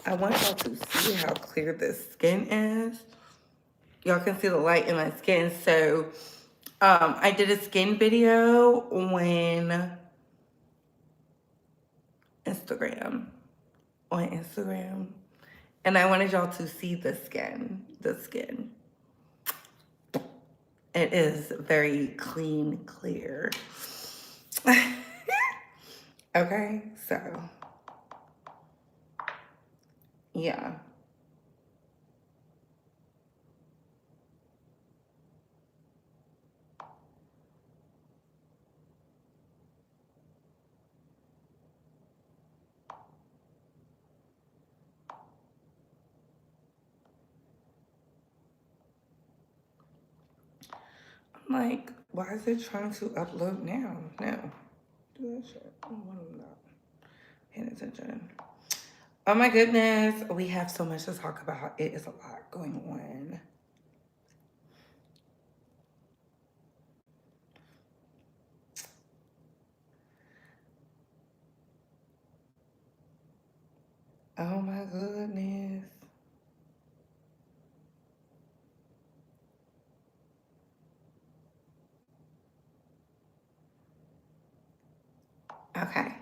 I want y'all to see how clear this skin is. Y'all can see the light in my skin. So I did a skin video Instagram on Instagram, and I wanted y'all to see the skin. It is very clean, clear. Okay, so yeah. I'm like, why is it trying to upload now? No. Do that shit. I don't want them not paying attention. Oh my goodness, we have so much to talk about. It is a lot going on. Oh my goodness. Okay.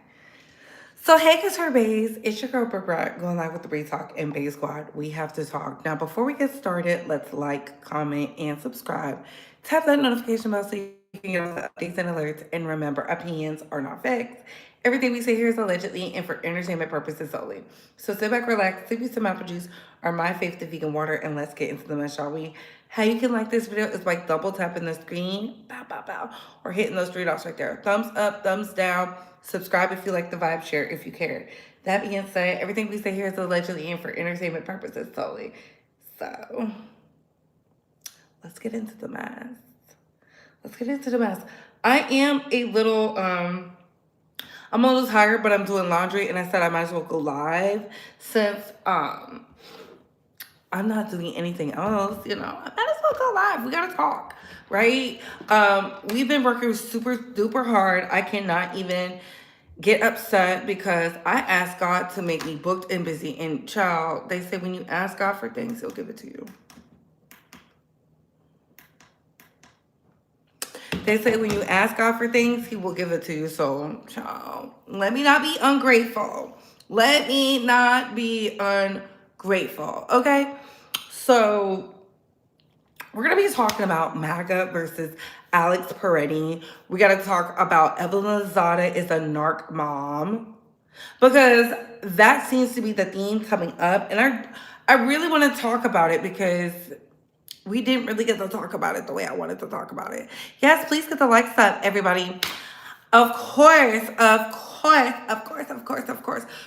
So hey Couture Bays, it's your girl Brett going live with the Bree Talk and Bay Squad. We have to talk. Now before we get started, let's like, comment, and subscribe. Tap that notification bell so you can get all the updates and alerts. And remember, opinions are not facts. Everything we say here is allegedly and for entertainment purposes only. So sit back, relax, sip you some apple juice or my favorite vegan water, and let's get into the mess, shall we? How you can like this video is by double tapping the screen, pow, pow, pow, or hitting those three dots right there. Thumbs up, thumbs down, subscribe if you like the vibe, share if you care. That being said, everything we say here is allegedly and for entertainment purposes solely. So, let's get into the mess. I am a little, I'm a little tired, but I'm doing laundry, and I said I might as well go live since, I'm not doing anything else, I might as well go live. We gotta talk, right? We've been working super duper hard. I cannot even get upset because I asked God to make me booked and busy. And child, they say when you ask God for things, he'll give it to you. They say when you ask God for things, he will give it to you. So, child, let me not be ungrateful. Okay? So, we're going to be talking about MAGA versus Alex Pretti. We got to talk about Evelyn Lozada is a narc mom. Because that seems to be the theme coming up. And I really want to talk about it because we didn't really get to talk about it the way I wanted to talk about it. Yes, please get the likes up, everybody. Of course.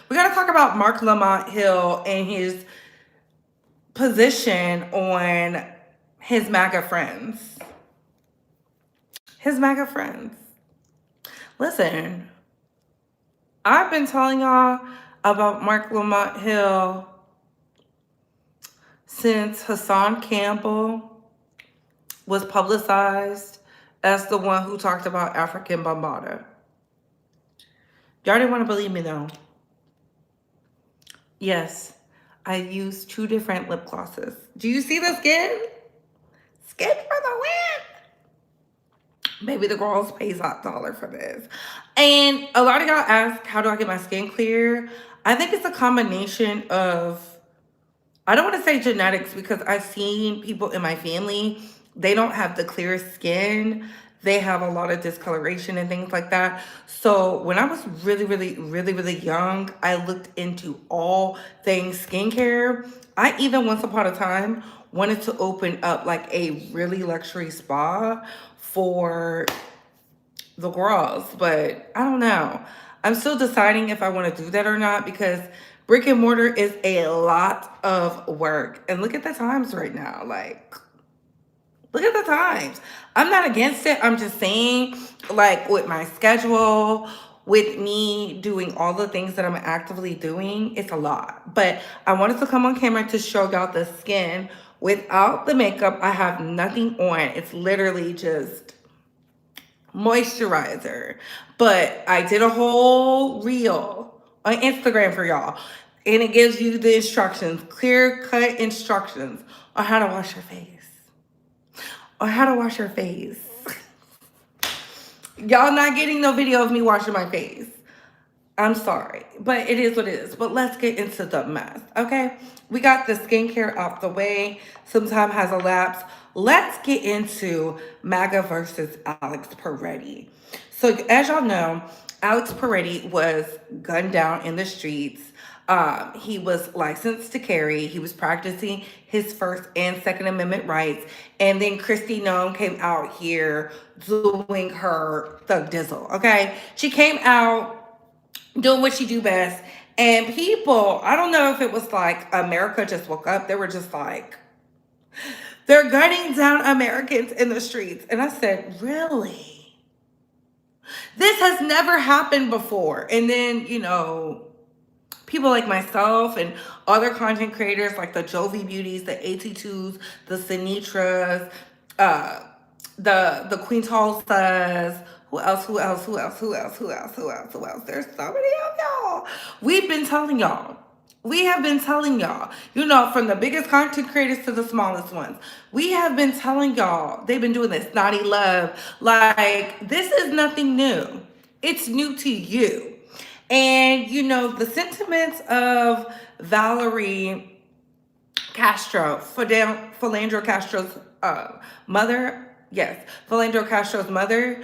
We got to talk about Marc Lamont Hill and his position on his MAGA friends. Listen, I've been telling y'all about Marc Lamont Hill since Hassan Campbell was publicized as the one who talked about African Bombada. Y'all didn't want to believe me though. Yes, I used 2 different lip glosses. Do you see the skin? Skin for the win. Maybe the girls pays $1 for this. And a lot of y'all ask, how do I get my skin clear? I think it's a combination of, I don't want to say genetics because I've seen people in my family, they don't have the clearest skin. They have a lot of discoloration and things like that. So when I was really young, I looked into all things skincare. I even once upon a time wanted to open up like a really luxury spa for the girls, but I don't know. I'm still deciding if I want to do that or not because brick and mortar is a lot of work. And look at the times right now. Like, look at the times. I'm not against it. I'm just saying, like, with my schedule, with me doing all the things that I'm actively doing, it's a lot. But I wanted to come on camera to show y'all the skin without the makeup. I have nothing on. It's literally just moisturizer. But I did a whole reel on Instagram for y'all. And it gives you the instructions, clear cut instructions on how to wash your face. On how to wash your face. Y'all not getting no video of me washing my face. I'm sorry, but it is what it is. But let's get into the mess, okay? We got the skincare out the way. Some time has elapsed. Let's get into MAGA versus Alex Pretti. So as y'all know, Alex Pretti was gunned down in the streets. He was licensed to carry. He was practicing his First and Second Amendment rights. And then Christy Nome came out here doing her thug dizzle, okay? She came out doing what she do best. And people, I don't know if it was like America just woke up. They were just like, they're gunning down Americans in the streets. And I said, really? This has never happened before. And then, you know, people like myself and other content creators like the Jovi Beauties, the AT2s, the Sinitras, the Queen Tulsas, who else? There's so many of y'all. We've been telling y'all. We have been telling y'all, you know, from the biggest content creators to the smallest ones. We have been telling y'all, they've been doing this naughty love. Like, this is nothing new. It's new to you. And, you know, the sentiments of Valerie Castro, Philandro Castro's mother, yes, Philandro Castro's mother,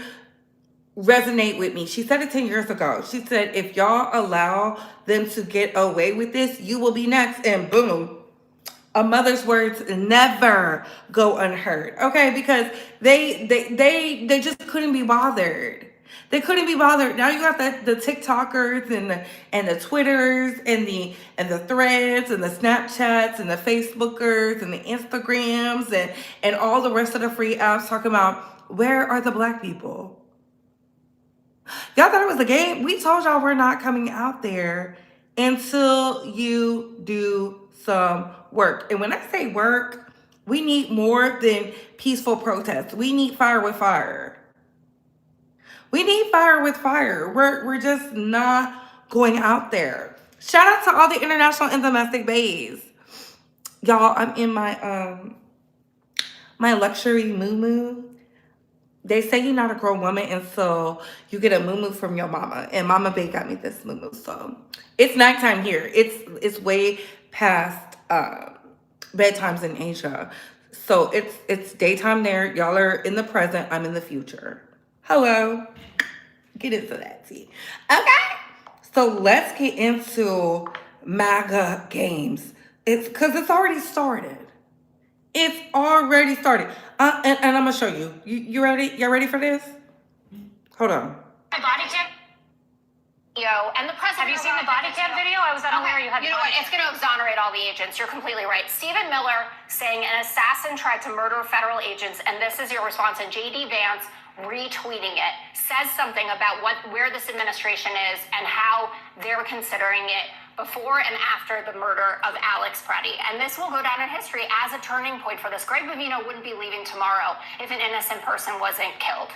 resonate with me. She said it 10 years ago. She said, if y'all allow them to get away with this, you will be next. And boom, a mother's words never go unheard. Okay, because they just couldn't be bothered. They couldn't be bothered. Now you got the TikTokers and the Twitters and the threads and the Snapchats and the Facebookers and the Instagrams and all the rest of the free apps talking about, where are the black people? Y'all thought it was a game? We told y'all we're not coming out there until you do some work. And when I say work, we need more than peaceful protests. We need fire with fire. We need fire with fire. We're just not going out there. Shout out to all the international and domestic bays. Y'all, I'm in my luxury moo-moo. They say you're not a grown woman until you get a moo-moo from your mama. And Mama Bay got me this moo-moo. So it's nighttime here. It's way past bedtimes in Asia. So it's daytime there. Y'all are in the present. I'm in the future. Hello. Get into that, tea. Okay. So let's get into MAGA games. It's because it's already started. It's already started. And I'm going to show you. You ready? Y'all ready for this? Hold on. My body cam video and the press. Have you seen the body cam video? I was unaware you had. You know what? It's going to exonerate all the agents. You're completely right. Stephen Miller saying an assassin tried to murder federal agents, and this is your response. And JD Vance retweeting it says something about where this administration is and how they're considering it before and after the murder of Alex Pretti. And this will go down in history as a turning point for this. Greg Bovino wouldn't be leaving tomorrow if an innocent person wasn't killed.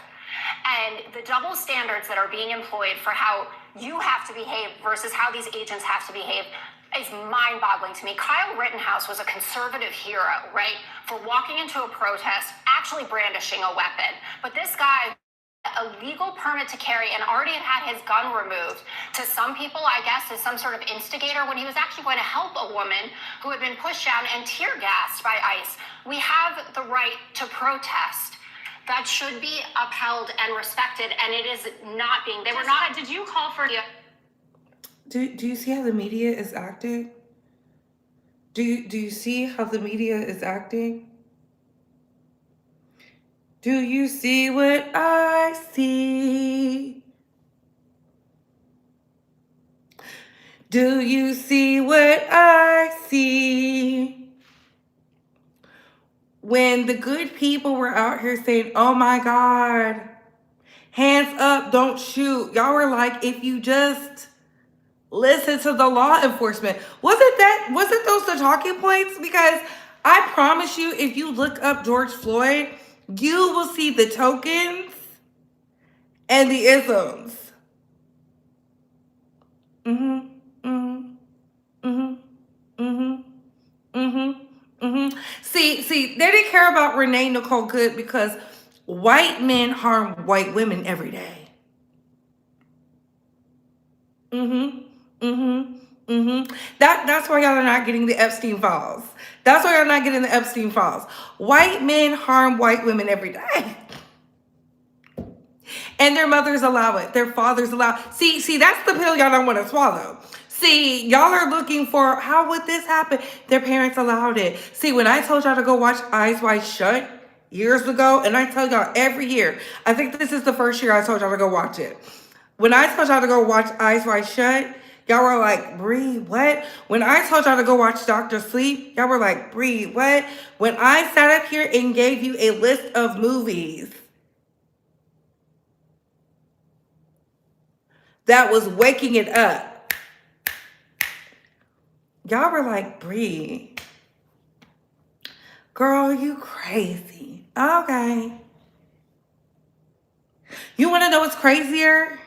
And the double standards that are being employed for how you have to behave versus how these agents have to behave is mind-boggling to me. Kyle Rittenhouse was a conservative hero, right? For walking into a protest, actually brandishing a weapon. But this guy, a legal permit to carry and already had his gun removed, to some people, I guess, as some sort of instigator when he was actually going to help a woman who had been pushed down and tear gassed by ICE. We have the right to protest. That should be upheld and respected, and it is not being. They were not. Did you call for? Do you see how the media is acting? Do you see how the media is acting? Do you see what I see? Do you see what I see? When the good people were out here saying, oh my God, hands up, don't shoot. Y'all were like, if you just listen to the law enforcement. Wasn't those the talking points? Because I promise you, if you look up George Floyd, you will see the tokens and the isms. See, they didn't care about Renee Nicole Good because white men harm white women every day. That's why y'all are not getting the Epstein files. That's why y'all are not getting the Epstein files. White men harm white women every day. And their mothers allow it. Their fathers allow it. See, that's the pill y'all don't want to swallow. See, y'all are looking for, how would this happen? Their parents allowed it. See, when I told y'all to go watch Eyes Wide Shut years ago, and I tell y'all every year, I think this is the first year I told y'all to go watch it. When I told y'all to go watch Eyes Wide Shut, y'all were like, Bree, what? When I told y'all to go watch Dr. Sleep, y'all were like, Bree, what? When I sat up here and gave you a list of movies that was waking it up, y'all were like, Bree, girl, you crazy. Okay. You want to know what's crazier?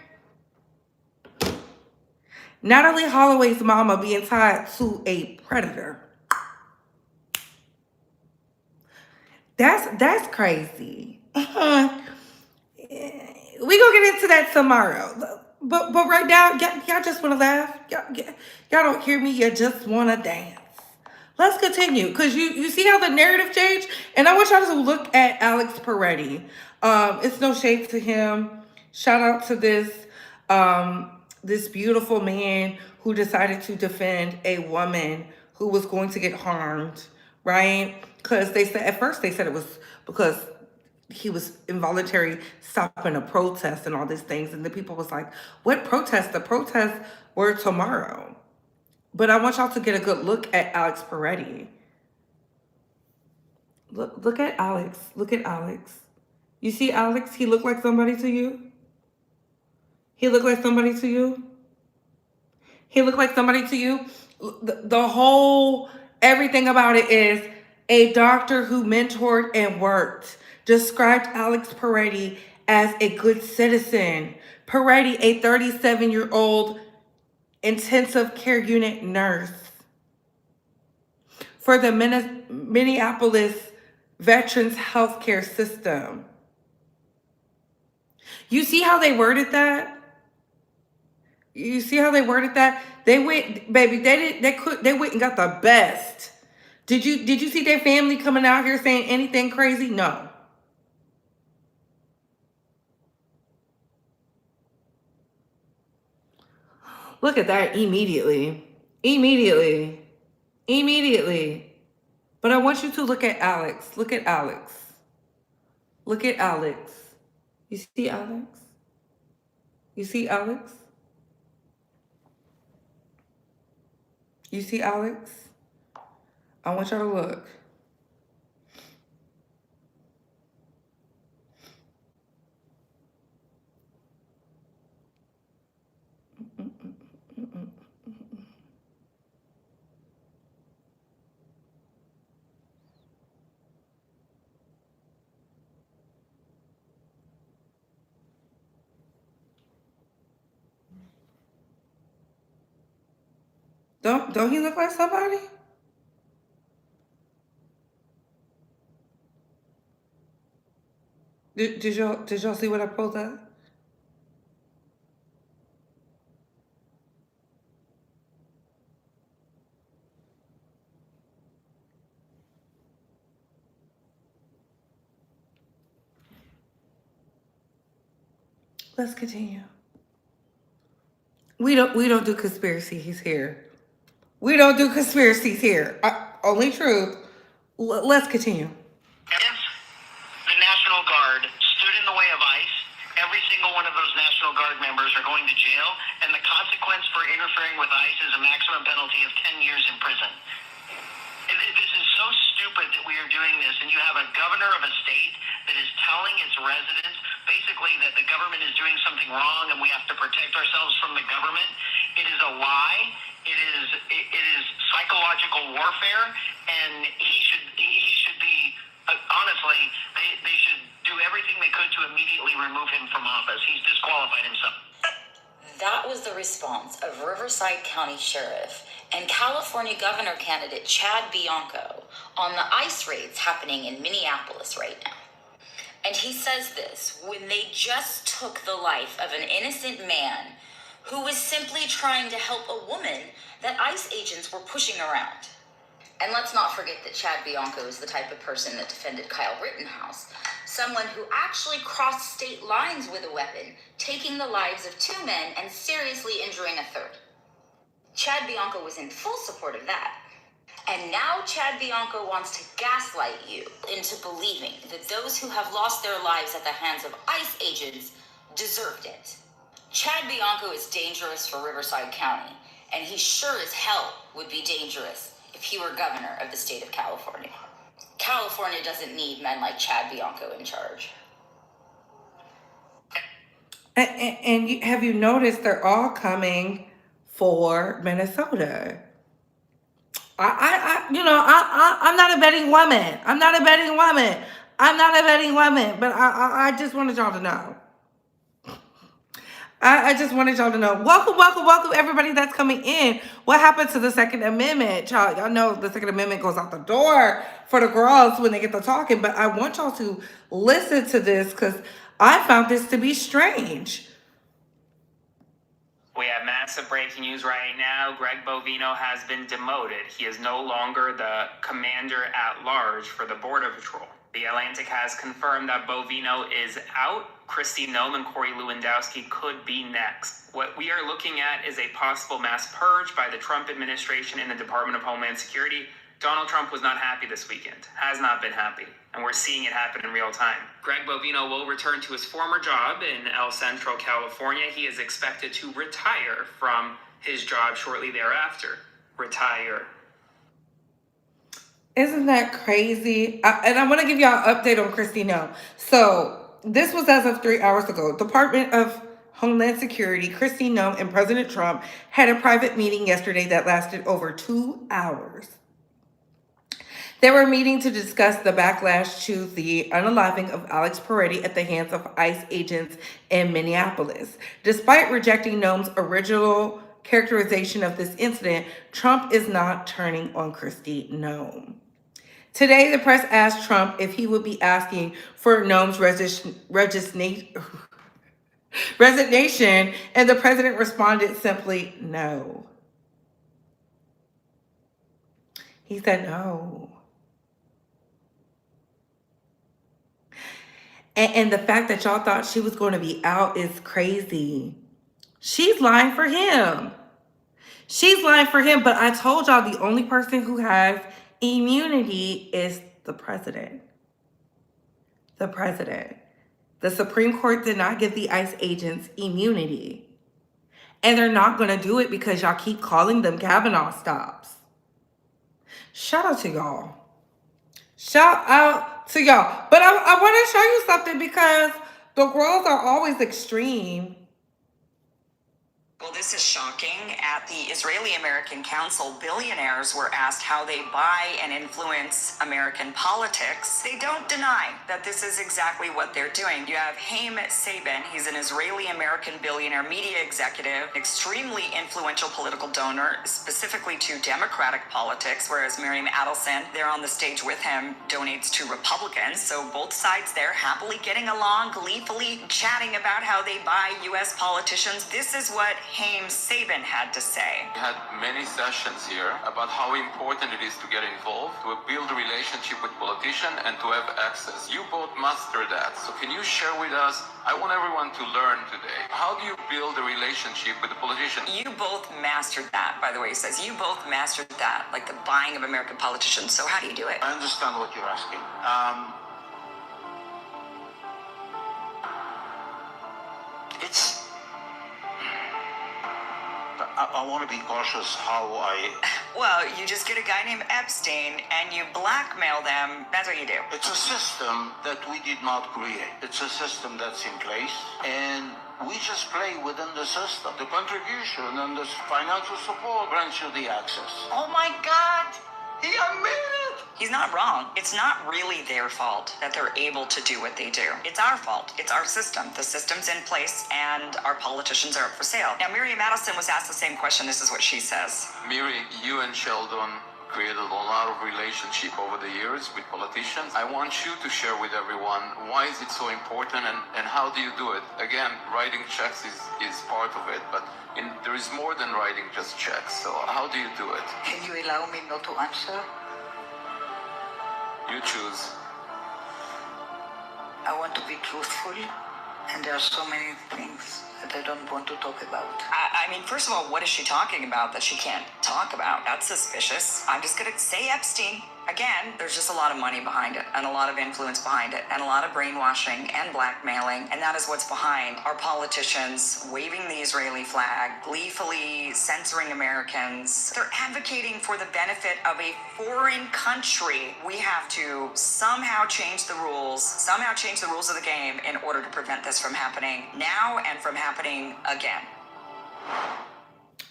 Natalie Holloway's mama being tied to a predator. That's crazy. We gonna get into that tomorrow. But right now, y'all just want to laugh. Y'all don't hear me. You just want to dance. Let's continue, because you see how the narrative changed? And I want y'all to look at Alex Pretti. It's no shade to him. Shout out to this beautiful man who decided to defend a woman who was going to get harmed, right? Because they said, at first they said it was because he was involuntary stopping a protest and all these things. And the people was like, what protest? The protests were tomorrow. But I want y'all to get a good look at Alex Pretti. Look at Alex. Look at Alex. You see Alex? He looked like somebody to you? He looked like somebody to you? He looked like somebody to you? The whole, everything about it is a doctor who mentored and worked described Alex Pretti as a good citizen. Pretti, a 37-year-old intensive care unit nurse for the Minneapolis Veterans Healthcare System. You see how they worded that? You see how they worded that? They went, baby, they went and got the best. Did you see their family coming out here saying anything crazy? No. Look at that immediately. Immediately. But I want you to look at Alex. Look at Alex. Look at Alex. You see Alex? You see Alex? You see Alex? I want y'all to look. Don't he look like somebody? Did y'all see what I pulled up? Let's continue. We don't do conspiracies here. We don't do conspiracies here. Only truth. Let's continue. If the National Guard stood in the way of ICE, every single one of those National Guard members are going to jail, and the consequence for interfering with ICE is a maximum penalty of 10 years in prison. This is so stupid that we are doing this, and you have a governor of a state that is telling its residents basically that the government is doing something wrong and we have to protect ourselves from the government. It is a lie. It is psychological warfare, and he should be honestly, they should do everything they could to immediately remove him from office. He's disqualified himself. That was the response of Riverside County Sheriff and California Governor candidate Chad Bianco on the ICE raids happening in Minneapolis right now. And he says this when they just took the life of an innocent man who was simply trying to help a woman that ICE agents were pushing around. And let's not forget that Chad Bianco is the type of person that defended Kyle Rittenhouse, someone who actually crossed state lines with a weapon, taking the lives of 2 men and seriously injuring a third. Chad Bianco was in full support of that. And now Chad Bianco wants to gaslight you into believing that those who have lost their lives at the hands of ICE agents deserved it. Chad Bianco is dangerous for Riverside County, and he sure as hell would be dangerous if he were governor of the state of California. California doesn't need men like Chad Bianco in charge. And have you noticed they're all coming for Minnesota? I'm not a betting woman. But I just wanted y'all to know. I just wanted y'all to know. Welcome, everybody that's coming in. What happened to the Second Amendment? Y'all know the Second Amendment goes out the door for the girls when they get to talking, but I want y'all to listen to this because I found this to be strange. We have massive breaking news right now. Greg Bovino has been demoted. He is no longer the commander at large for the Border Patrol. The Atlantic has confirmed that Bovino is out. Kristi Noem and Corey Lewandowski could be next. What we are looking at is a possible mass purge by the Trump administration in the Department of Homeland Security. Donald Trump was not happy this weekend, has not been happy, and we're seeing it happen in real time. Greg Bovino will return to his former job in El Centro, California. He is expected to retire from his job shortly thereafter. Retire. Isn't that crazy? And I want to give y'all an update on Kristi Noem. So this was as of 3 hours ago. Department of Homeland Security, Kristi Noem, and President Trump had a private meeting yesterday that lasted over 2 hours. They were meeting to discuss the backlash to the unaliving of Alex Pretti at the hands of ICE agents in Minneapolis. Despite rejecting Noem's original characterization of this incident, Trump is not turning on Kristi Noem. Today, the press asked Trump if he would be asking for Noem's resignation, and the president responded simply, no. He said no. And the fact that y'all thought she was going to be out is crazy. She's lying for him. But I told y'all the only person who has immunity is the president. The Supreme Court did not give the ICE agents immunity. And they're not going to do it because y'all keep calling them Kavanaugh stops. Shout out to y'all. But I want to show you something because the girls are always extreme. Well, this is shocking. At the Israeli-American Council, billionaires were asked how they buy and influence American politics. They don't deny that this is exactly what they're doing. You have Haim Saban. He's an Israeli-American billionaire media executive, extremely influential political donor, specifically to Democratic politics, whereas Miriam Adelson, there on the stage with him, donates to Republicans. So both sides there happily getting along, gleefully chatting about how they buy U.S. politicians. This is what Haim Saban had to say. We had many sessions here about how important it is to get involved, to build a relationship with politicians, and to have access. You both mastered that. So can you share with us? I want everyone to learn today. How do you build a relationship with the politician? You both mastered that, by the way. He says you both mastered that, like the buying of American politicians. So how do you do it? I understand what you're asking. I want to be cautious how I... Well, you just get a guy named Epstein and you blackmail them. That's what you do. It's a system that we did not create. It's a system that's in place, and we just play within the system. The contribution and the financial support grants you the access. Oh my God! He admitted it! He's not wrong. It's not really their fault that they're able to do what they do. It's our fault. It's our system. The system's in place and our politicians are up for sale. Now, Miriam Adelson was asked the same question. This is what she says. Miri, you and Sheldon created a lot of relationship over the years with politicians. I want you to share with everyone why is it so important and how do you do it? Again, writing checks is part of it, but there is more than writing just checks. So how do you do it? Can you allow me not to answer? You choose. I want to be truthful, and there are so many things that I don't want to talk about. I mean, first of all, what is she talking about that she can't talk about? That's suspicious. I'm just going to say Epstein. Again, there's just a lot of money behind it, and a lot of influence behind it, and a lot of brainwashing and blackmailing, and that is what's behind our politicians waving the Israeli flag, gleefully censoring Americans. They're advocating for the benefit of a foreign country. We have to somehow change the rules of the game in order to prevent this from happening now and from happening again.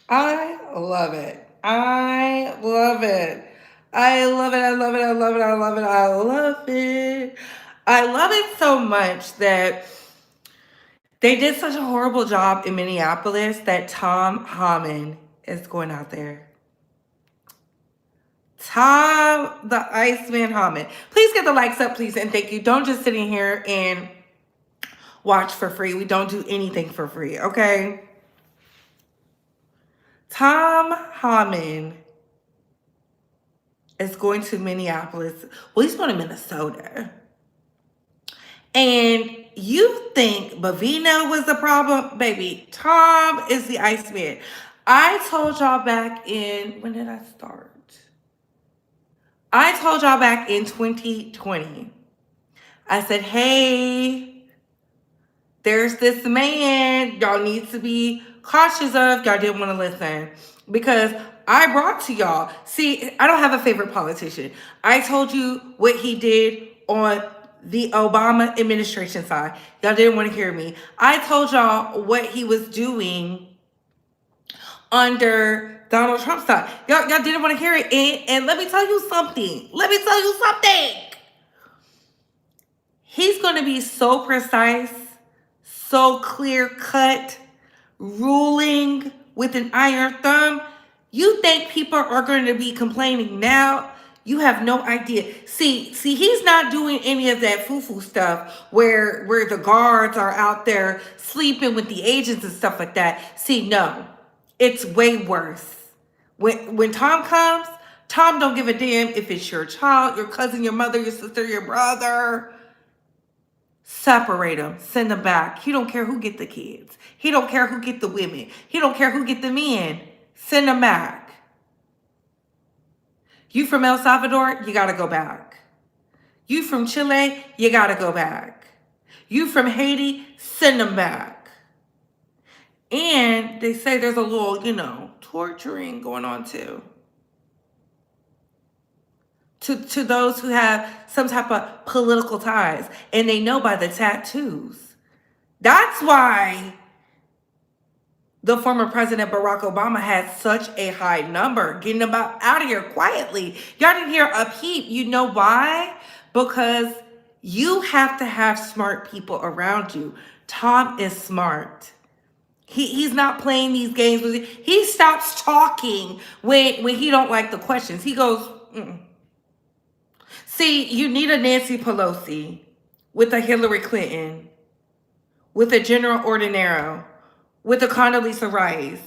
I love it. I love it. I love it. I love it. I love it. I love it. I love it. I love it so much that they did such a horrible job in Minneapolis that Tom Homan is going out there. Tom the Iceman Homan. Please get the likes up, please, and thank you. Don't just sit in here and watch for free. We don't do anything for free, okay? Tom Homan is going to Minneapolis. Well, he's going to Minnesota. And you think Bovino was the problem? Baby, Tom is the Iceman. I told y'all back in, when did I start? I told y'all back in 2020. I said, hey, there's this man y'all need to be cautious of. Y'all didn't want to listen. Because I brought to y'all, see, I don't have a favorite politician. I told you what he did on the Obama administration side. Y'all didn't want to hear me. I told y'all what he was doing under Donald Trump's side. Y'all didn't want to hear it. And let me tell you something. He's going to be so precise, so clear cut, ruling with an iron thumb. You think people are going to be complaining now? You have no idea. See, he's not doing any of that foo-foo stuff where the guards are out there sleeping with the agents and stuff like that. See, no, it's way worse. When Tom comes, Tom don't give a damn if it's your child, your cousin, your mother, your sister, your brother. Separate them, send them back. He don't care who get the kids. He don't care who get the women. He don't care who get the men. Send them back. You from El Salvador, you gotta go back. You from Chile, you gotta go back. You from Haiti, send them back. And they say there's a little, torturing going on too. To those who have some type of political ties. And they know by the tattoos. That's why the former President Barack Obama had such a high number. Getting them out of here quietly. Y'all didn't hear a peep. You know why? Because you have to have smart people around you. Tom is smart. He's not playing these games with you. He stops talking when he don't like the questions. He goes, See, you need a Nancy Pelosi with a Hillary Clinton, with a General Ordinero, with a Condoleezza Rice.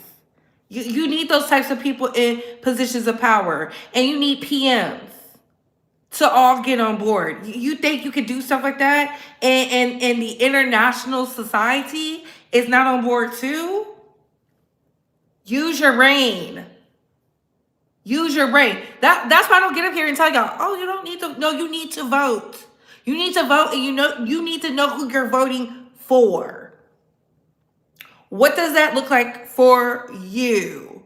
You need those types of people in positions of power. And you need PMs to all get on board. You think you could do stuff like that? And the international society is not on board too? Use your brain. Use your brain. That's why I don't get up here and tell y'all, oh, you don't need to. No, you need to vote. You need to vote, and you need to know who you're voting for. What does that look like for you?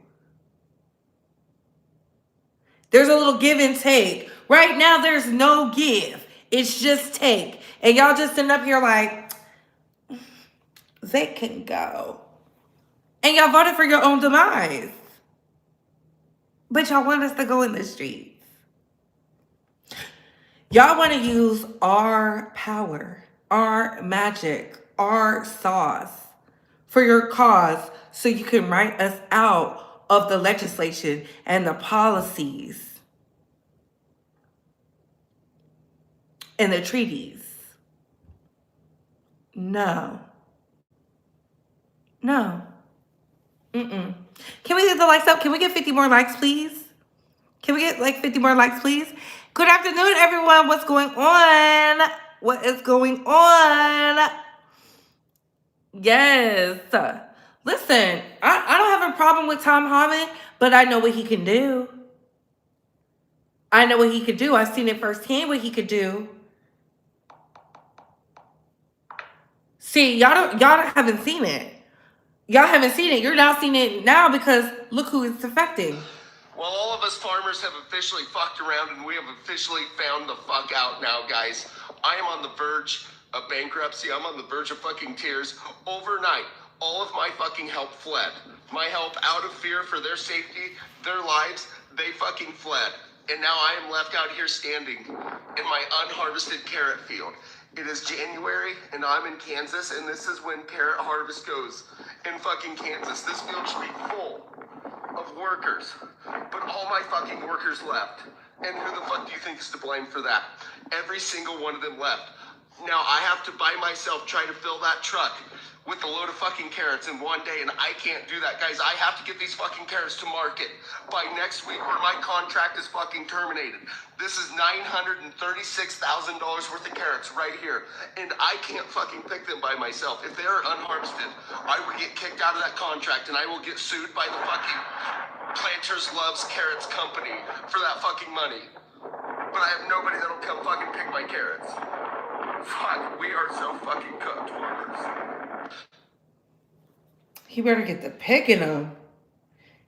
There's a little give and take. Right now, there's no give. It's just take. And y'all just sitting up here like, they can go. And y'all voted for your own demise. But y'all want us to go in the streets. Y'all want to use our power, our magic, our sauce for your cause so you can write us out of the legislation and the policies and the treaties. No. No. Mm-mm. Can we get the likes up? Can we get 50 more likes, please? Can we get like 50 more likes, please? Good afternoon, everyone. What's going on? What is going on? Yes. Listen, I don't have a problem with Tom Holland, but I know what he can do. I know what he could do. I've seen it firsthand what he could do. See, y'all haven't seen it. Y'all haven't seen it. You're now seeing it now because look who it's affecting. Well, all of us farmers have officially fucked around and we have officially found the fuck out now, guys. I am on the verge of bankruptcy. I'm on the verge of fucking tears. Overnight, all of my fucking help fled. My help, out of fear for their safety, their lives, they fucking fled. And now I am left out here standing in my unharvested carrot field. It is January and I'm in Kansas, and this is when carrot harvest goes in fucking Kansas. This field should be full of workers, but all my fucking workers left. And who the fuck do you think is to blame for that? Every single one of them left. Now I have to by myself try to fill that truck with a load of fucking carrots in one day, and I can't do that, guys. I have to get these fucking carrots to market by next week or my contract is fucking terminated. This is $936,000 worth of carrots right here, and I can't fucking pick them by myself. If they're unharvested, I will get kicked out of that contract and I will get sued by the fucking Planters Loves Carrots company for that fucking money. But I have nobody that'll come fucking pick my carrots. Fuck, we are so fucking cooked, farmers. He better get to picking them.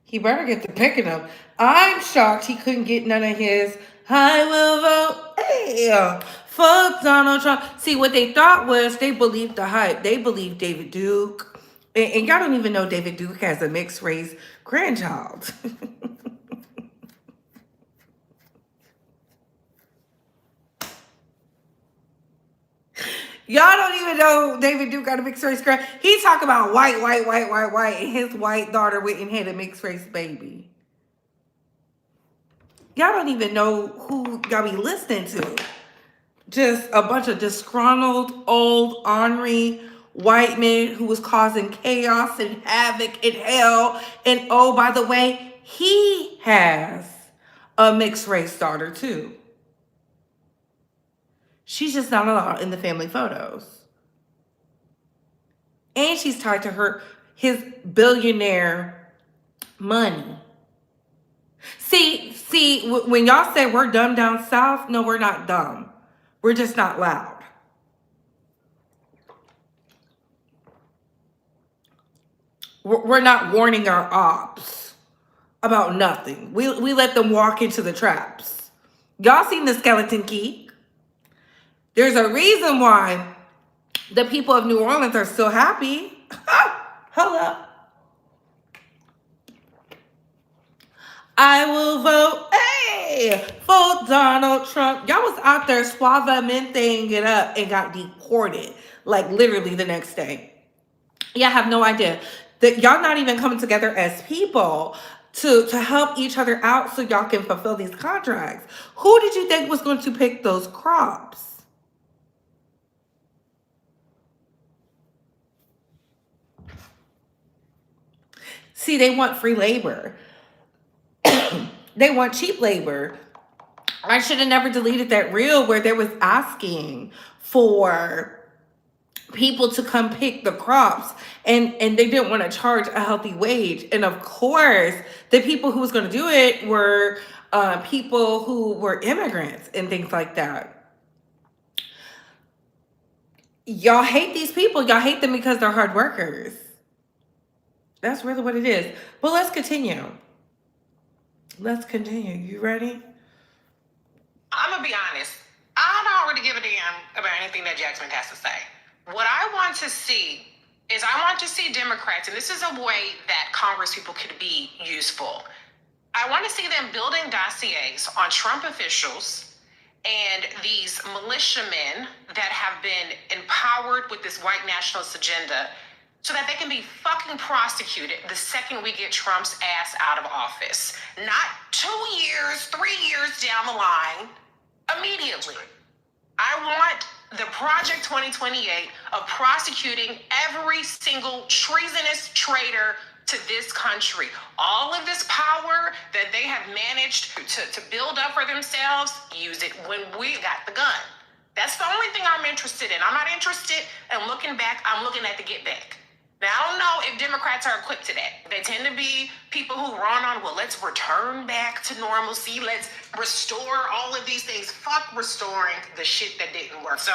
He better get to picking them. I'm shocked he couldn't get none of his I will vote for Donald Trump. See, what they thought was they believed the hype. They believed David Duke. And y'all don't even know David Duke has a mixed race grandchild. Y'all don't even know David Duke got a mixed race grandchild. He talk about white, and his white daughter went and had a mixed race baby. Y'all don't even know who y'all be listening to. Just a bunch of disgruntled, old, ornery white men who was causing chaos and havoc and hell. And oh, by the way, he has a mixed race daughter too. She's just not allowed in the family photos. And she's tied to his billionaire money. See, when y'all say we're dumb down south, no, we're not dumb. We're just not loud. We're not warning our ops about nothing. We let them walk into the traps. Y'all seen the skeleton key? There's a reason why the people of New Orleans are still happy. Hold up. I will vote for Donald Trump. Y'all was out there suavemente it up and got deported like literally the next day. Y'all have no idea that y'all not even coming together as people to help each other out so y'all can fulfill these contracts. Who did you think was going to pick those crops? See, they want free labor. They want cheap labor. I should have never deleted that reel where they was asking for people to come pick the crops and they didn't want to charge a healthy wage. And of course, the people who was going to do it were people who were immigrants and things like that. Y'all hate these people. Y'all hate them because they're hard workers. That's really what it is. But let's continue. Let's continue. You ready? I'm going to be honest. I don't really give a damn about anything that Jack Smith has to say. What I want to see is I want to see Democrats, and this is a way that Congress people could be useful. I want to see them building dossiers on Trump officials and these militiamen that have been empowered with this white nationalist agenda so that they can be fucking prosecuted the second we get Trump's ass out of office. Not 2 years, 3 years down the line, immediately. I want the Project 2028 of prosecuting every single treasonous traitor to this country. All of this power that they have managed to build up for themselves, use it when we got the gun. That's the only thing I'm interested in. I'm not interested in looking back. I'm looking at the get back. Now, I don't know if Democrats are equipped to that. They tend to be people who run on, well, let's return back to normalcy. Let's restore all of these things. Fuck restoring the shit that didn't work. So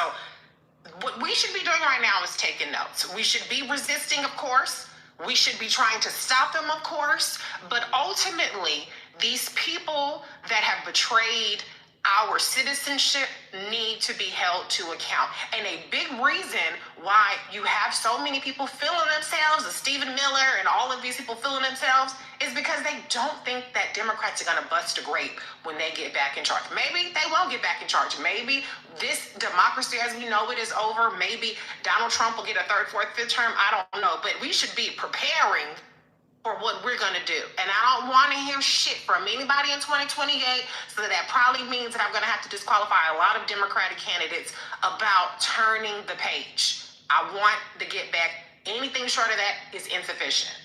what we should be doing right now is taking notes. We should be resisting, of course. We should be trying to stop them, of course. But ultimately, these people that have betrayed our citizenship need to be held to account. And a big reason why you have so many people feeling themselves, Stephen Miller and all of these people feeling themselves, is because they don't think that Democrats are going to bust a grape when they get back in charge. Maybe they won't get back in charge. Maybe this democracy as we know it is over. Maybe Donald Trump will get a third, fourth, fifth term. I don't know. But we should be preparing for what we're going to do. And I don't want to hear shit from anybody in 2028, so that probably means that I'm going to have to disqualify a lot of Democratic candidates about turning the page. I want to get back. Anything short of that is insufficient.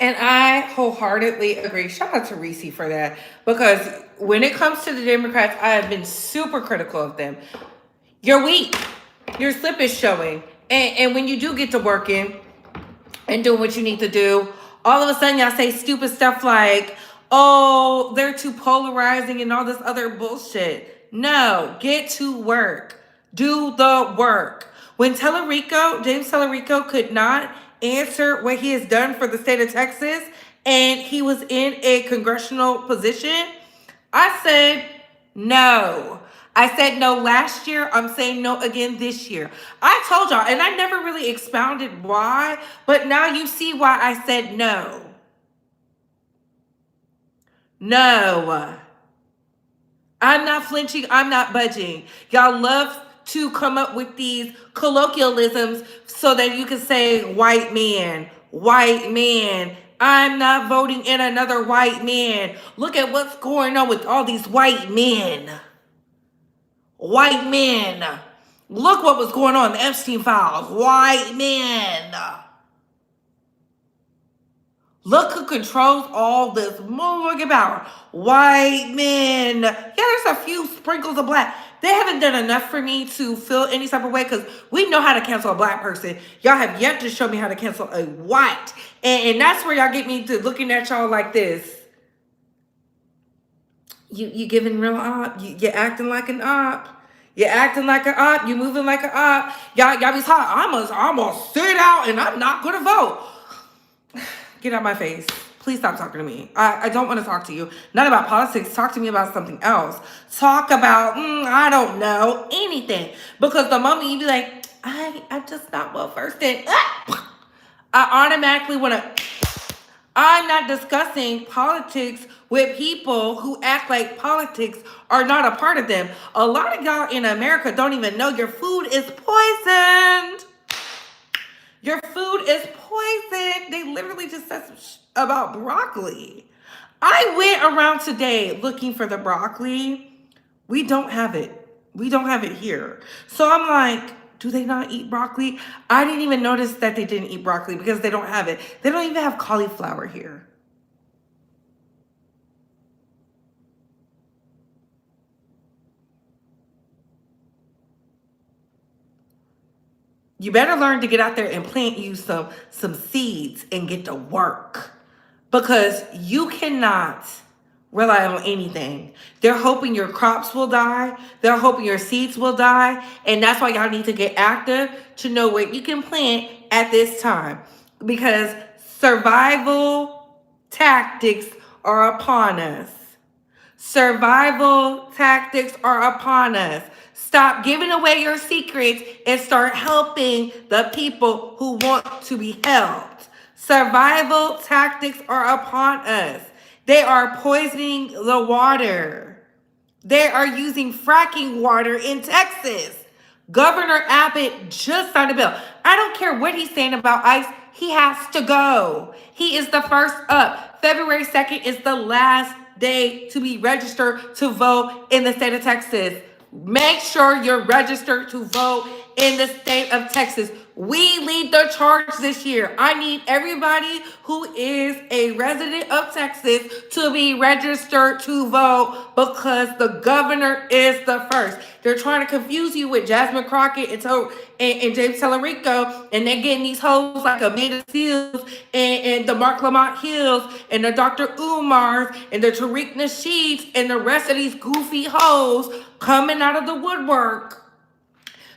And I wholeheartedly agree. Shout out to Reese for that. Because when it comes to the Democrats, I have been super critical of them. You're weak. Your slip is showing. And when you do get to working and doing what you need to do, all of a sudden y'all say stupid stuff like, oh, they're too polarizing and all this other bullshit. No, get to work. Do the work. When James Tellerico could not answer what he has done for the state of Texas, and he was in a congressional position, I said no. I said no last year. I'm saying no again this year. I told y'all, and I never really expounded why, but now you see why I said no. No. I'm not flinching. I'm not budging. Y'all love to come up with these colloquialisms so that you can say white man, white man. I'm not voting in another white man. Look at what's going on with all these white men. White men. Look what was going on in the Epstein files. White men. Look who controls all this motherfucking power. White men. Yeah, there's a few sprinkles of black. They haven't done enough for me to feel any type of way because we know how to cancel a black person. Y'all have yet to show me how to cancel a white. And that's where y'all get me to looking at y'all like this. You giving real op. You're acting like an op. You're acting like an op. You moving like an op. Y'all be hot. I'm gonna sit out and I'm not gonna vote. Get out my face. Please stop talking to me. I don't want to talk to you. Not about politics. Talk to me about something else. Talk about, I don't know, anything. Because the moment you be like, I'm just not well versed in, I automatically want to, I'm not discussing politics with people who act like politics are not a part of them. A lot of y'all in America don't even know your food is poisoned. Your food is poisoned. They literally just said some about broccoli. I went around today looking for the broccoli. We don't have it. We don't have it here. So I'm like, do they not eat broccoli? I didn't even notice that they didn't eat broccoli because they don't have it. They don't even have cauliflower here. You better learn to get out there and plant you some seeds and get to work. Because you cannot rely on anything. They're hoping your crops will die. They're hoping your seeds will die. And that's why y'all need to get active to know what you can plant at this time. Because survival tactics are upon us. Survival tactics are upon us. Stop giving away your secrets and start helping the people who want to be helped. Survival tactics are upon us. They are poisoning the water. They are using fracking water in Texas. Governor Abbott just signed a bill. I don't care what he's saying about ICE. He has to go. He is the first up. February 2nd is the last day to be registered to vote in the state of Texas. Make sure you're registered to vote in the state of Texas. We lead the charge this year. I need everybody who is a resident of Texas to be registered to vote because the governor is the first. They're trying to confuse you with Jasmine Crockett and James Tellerico, and they're getting these hoes like Amanda Seals and the Marc Lamont Hills and the Dr. Umars and the Tariq Nasheeds and the rest of these goofy hoes coming out of the woodwork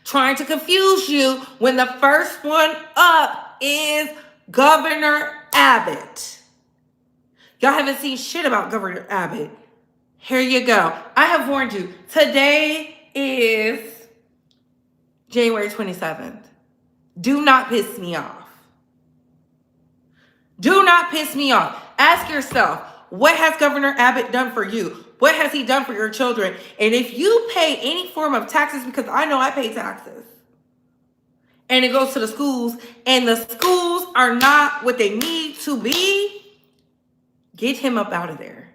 trying to confuse you when the first one up is Governor Abbott. Y'all haven't seen shit about Governor Abbott. Here you go. I have warned you. Today is January 27th. Do not piss me off. Do not piss me off. Ask yourself, what has Governor Abbott done for you? What has he done for your children? And if you pay any form of taxes, because I know I pay taxes, and it goes to the schools, and the schools are not what they need to be, get him up out of there.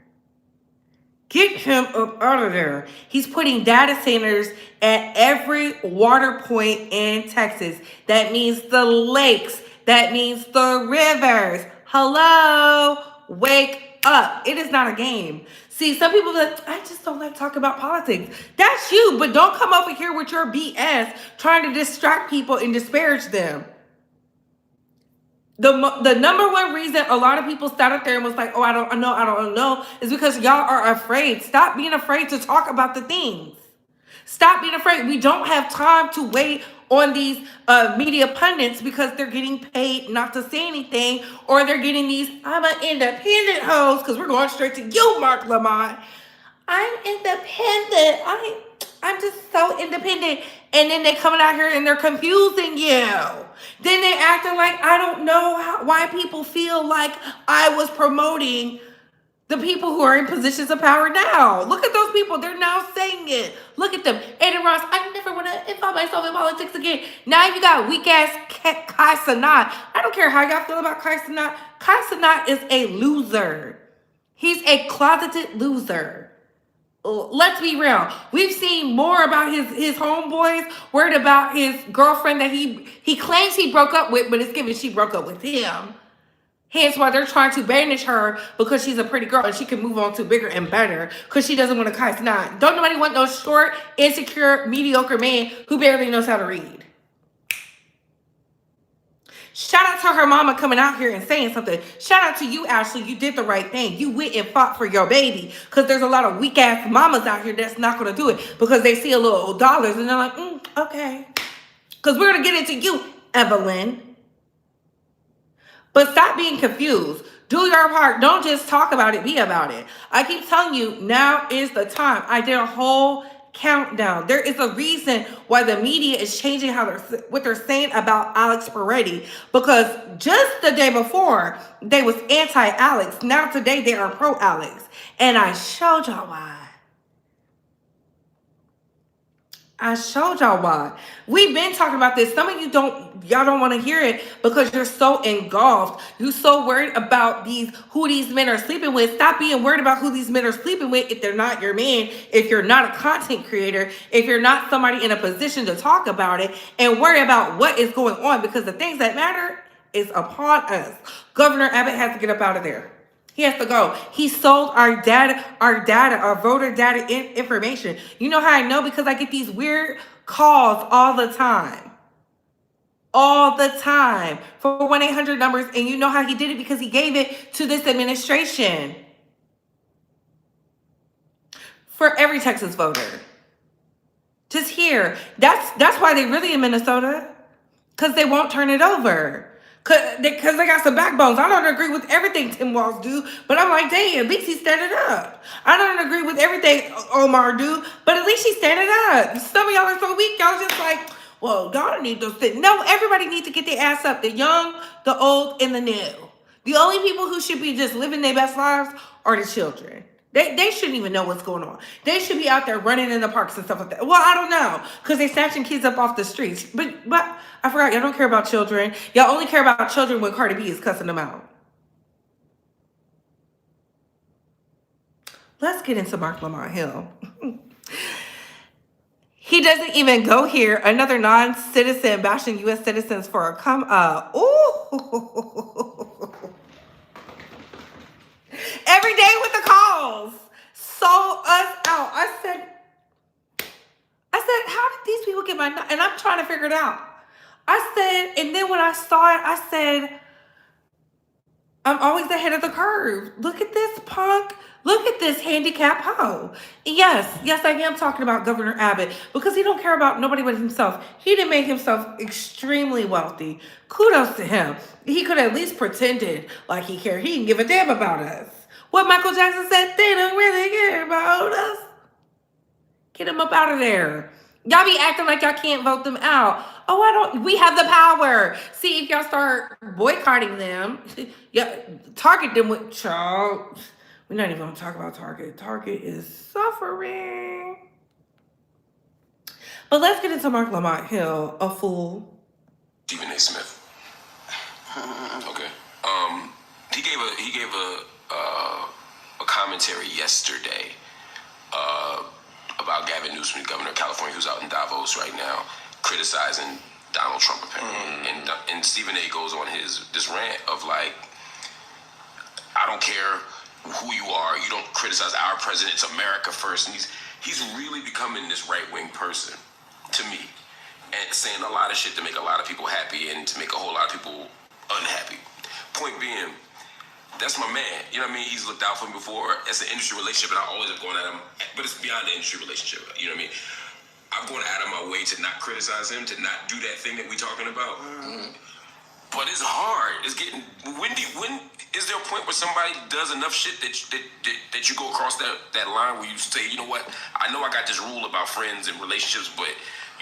Get him up out of there. He's putting data centers at every water point in Texas. That means the lakes. That means the rivers. Hello? Wake up. It is not a game. See, some people are like, I just don't like talking about politics. That's you, but don't come over here with your BS trying to distract people and disparage them. The number one reason a lot of people sat up there and was like, oh, I don't know, is because y'all are afraid. Stop being afraid to talk about the things. Stop being afraid. We don't have time to wait on these media pundits because they're getting paid not to say anything, or they're getting these, I'm an independent host, because we're going straight to you, Marc Lamont. I'm independent. I'm just so independent. And then they coming out here and they're confusing you. Then they acting like I don't know why people feel like I was promoting the people who are in positions of power now. Look at those people. They're now saying it. Look at them. Aiden Ross, I never want to involve myself in politics again. Now you got weak-ass Kai Cenat. I don't care how y'all feel about Kai Cenat. Kai Cenat is a loser. He's a closeted loser. Let's be real. We've seen more about his homeboys worried about his girlfriend that he claims he broke up with, but it's given she broke up with him. Hence why they're trying to banish her because she's a pretty girl and she can move on to bigger and better because she doesn't want to Kai Cenat. Don't nobody want no short, insecure, mediocre man who barely knows how to read. Shout out to her mama coming out here and saying something. Shout out to you, Ashley. You did the right thing. You went and fought for your baby because there's a lot of weak-ass mamas out here that's not going to do it because they see a little dollars and they're like, okay. Because we're going to get into you, Evelyn. But stop being confused. Do your part. Don't just talk about it. Be about it. I keep telling you, now is the time. I did a whole countdown. There is a reason why the media is changing what they're saying about Alex Pretti, because just the day before they was anti-Alex. Now today they are pro-Alex, and I showed y'all why. I showed y'all why. We've been talking about this. Some of you y'all don't want to hear it because you're so engulfed. You're so worried about who these men are sleeping with. Stop being worried about who these men are sleeping with if they're not your man, if you're not a content creator, if you're not somebody in a position to talk about it, and worry about what is going on, because the things that matter is upon us. Governor Abbott has to get up out of there. He has to go. He sold our voter data information. You know how I know? Because I get these weird calls all the time. All the time. For 1-800 numbers. And you know how he did it? Because he gave it to this administration. For every Texas voter. Just here. That's why they really in Minnesota. Because they won't turn it over. Because they got some backbones. I don't agree with everything Tim Walz do, but I'm like, dang, at least he's standing up. I don't agree with everything Omar do, but at least he's standing up. Some of y'all are so weak, y'all just like, well, y'all need those things. No, everybody needs to get their ass up. The young, the old, and the new. The only people who should be just living their best lives are the children. They shouldn't even know what's going on. They should be out there running in the parks and stuff like that. Well, I don't know, because they snatching kids up off the streets. But I forgot, y'all don't care about children. Y'all only care about children when Cardi B is cussing them out. Let's get into Marc Lamont Hill. He doesn't even go here. Another non-citizen bashing U.S. citizens for a ooh. Every day with the calls. Sold us out. I said, how did these people get my number? And I'm trying to figure it out. I said, and then when I saw it, I said, I'm always ahead of the curve. Look at this punk. Look at this handicap hoe. Yes, I am talking about Governor Abbott because he don't care about nobody but himself. He done made himself extremely wealthy. Kudos to him. He could have at least pretended like he cared. He didn't give a damn about us. What Michael Jackson said, they don't really care about us. Get him up out of there. Y'all be acting like y'all can't vote them out. Oh, we have the power. See, if y'all start boycotting them, yeah, target them with, child. We're not even going to talk about Target. Target is suffering. But let's get into Marc Lamont Hill, a fool. Stephen A. Smith. Okay. He gave a commentary yesterday about Gavin Newsom, governor of California, who's out in Davos right now, criticizing Donald Trump apparently. And Stephen A. goes on this rant of like, I don't care who you are, you don't criticize our president, it's America first. And he's really becoming this right-wing person to me, and saying a lot of shit to make a lot of people happy and to make a whole lot of people unhappy. Point being, that's my man. You know what I mean? He's looked out for me before. It's an industry relationship, and I always have gone at him, but it's beyond the industry relationship. You know what I mean? I'm going out of my way to not criticize him, to not do that thing that we're talking about. But it's hard. It's getting. When is there a point where somebody does enough shit that you go across that line where you say, you know what? I know I got this rule about friends and relationships, but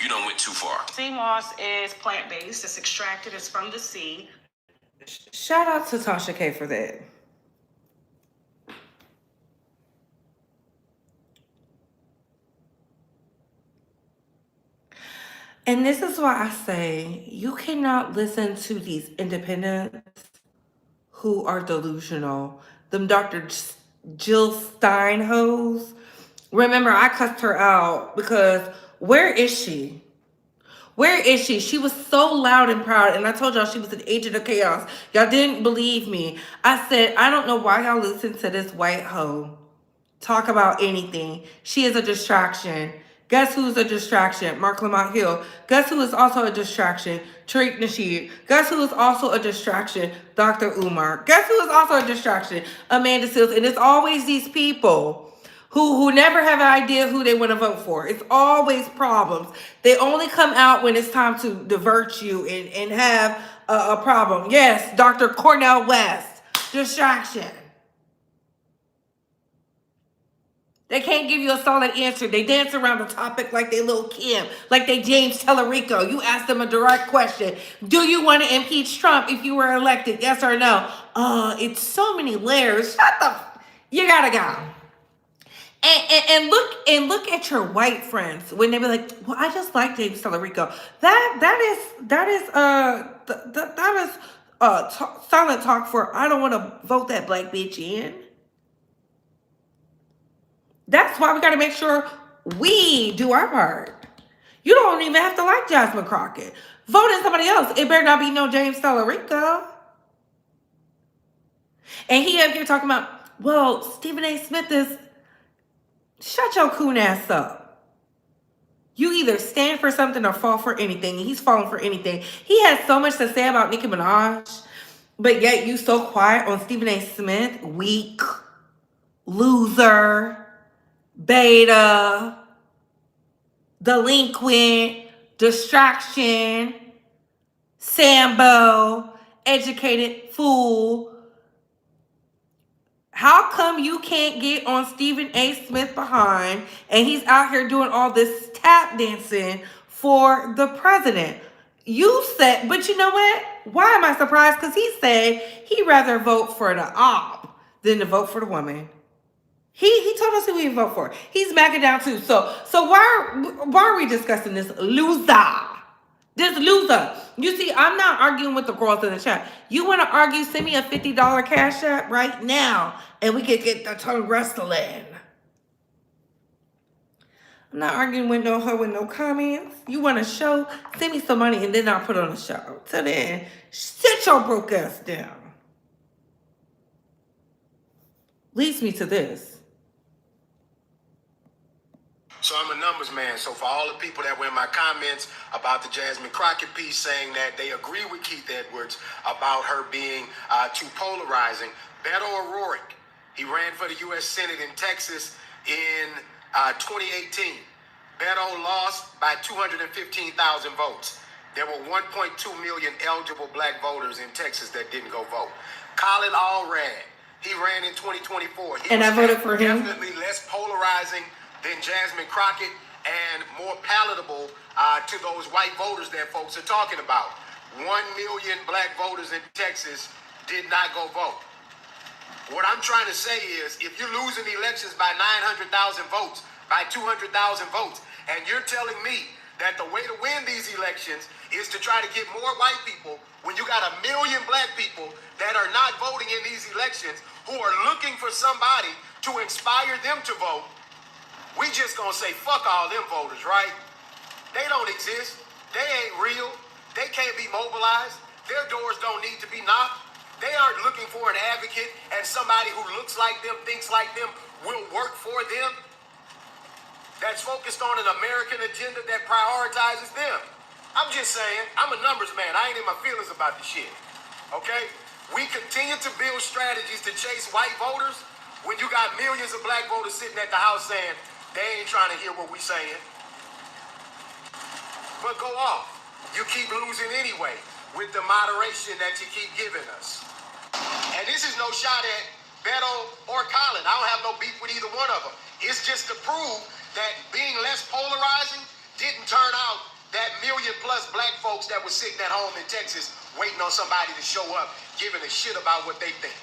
you done went too far. Sea moss is plant-based. It's extracted. It's from the sea. Shout out to Tasha K for that. And this is why I say you cannot listen to these independents who are delusional. Them Dr. Jill Stein hoes. Remember, I cussed her out because where is she? Where is she? She was so loud and proud, and I told y'all she was an agent of chaos. Y'all didn't believe me. I said, I don't know why y'all listen to this white hoe talk about anything. She is a distraction. Guess who's a distraction? Marc Lamont Hill. Guess who is also a distraction? Tariq Nasheed. Guess who is also a distraction? Dr. Umar. Guess who is also a distraction? Amanda Seals. And it's always these people who never have an idea who they want to vote for. It's always problems. They only come out when it's time to divert you and have a problem. Yes, Dr. Cornel West. Distraction. They can't give you a solid answer. They dance around the topic like they Lil' Kim, like they James Tellerico. You ask them a direct question. Do you want to impeach Trump if you were elected? Yes or no? It's so many layers. Shut the... You gotta go. And look at your white friends when they be like, well, I just like James Tellerico. That is silent talk for I don't want to vote that black bitch in. That's why we got to make sure we do our part. You don't even have to like Jasmine Crockett. Vote in somebody else. It better not be no James Tellerico. And he up here talking about, well, Stephen A. Smith is... Shut your coon ass up. You either stand for something or fall for anything. And he's falling for anything. He has so much to say about Nicki Minaj. But yet you so quiet on Stephen A. Smith. Weak. Loser. Beta, delinquent, distraction, Sambo, educated fool. How come you can't get on Stephen A. Smith behind and he's out here doing all this tap dancing for the president? You said, but you know what? Why am I surprised? Because he said he'd rather vote for the op than to vote for the woman. He told us who we vote for. He's MAGA down too. So why are we discussing this loser? This loser. You see, I'm not arguing with the girls in the chat. You want to argue? Send me a $50 cash app right now, and we can get the tongue wrestling. I'm not arguing with no hoe with no comments. You want a show? Send me some money and then I'll put on a show. Till then, sit your broke ass down. Leads me to this. So I'm a numbers man. So for all the people that were in my comments about the Jasmine Crockett piece saying that they agree with Keith Edwards about her being too polarizing, Beto O'Rourke, he ran for the U.S. Senate in Texas in 2018. Beto lost by 215,000 votes. There were 1.2 million eligible black voters in Texas that didn't go vote. Colin Allred, he ran in 2024. And I voted for him. Definitely less polarizing than Jasmine Crockett and more palatable to those white voters that folks are talking about. 1 million black voters in Texas did not go vote. What I'm trying to say is, if you're losing elections by 900,000 votes, by 200,000 votes, and you're telling me that the way to win these elections is to try to get more white people, when you got 1 million black people that are not voting in these elections, who are looking for somebody to inspire them to vote, we just gonna say, fuck all them voters, right? They don't exist. They ain't real. They can't be mobilized. Their doors don't need to be knocked. They aren't looking for an advocate and somebody who looks like them, thinks like them, will work for them, that's focused on an American agenda that prioritizes them. I'm just saying, I'm a numbers man. I ain't in my feelings about the shit, okay? We continue to build strategies to chase white voters when you got millions of black voters sitting at the house saying they ain't trying to hear what we saying. But go off. You keep losing anyway with the moderation that you keep giving us. And this is no shot at Beto or Colin. I don't have no beef with either one of them. It's just to prove that being less polarizing didn't turn out that million plus black folks that were sitting at home in Texas waiting on somebody to show up, giving a shit about what they think.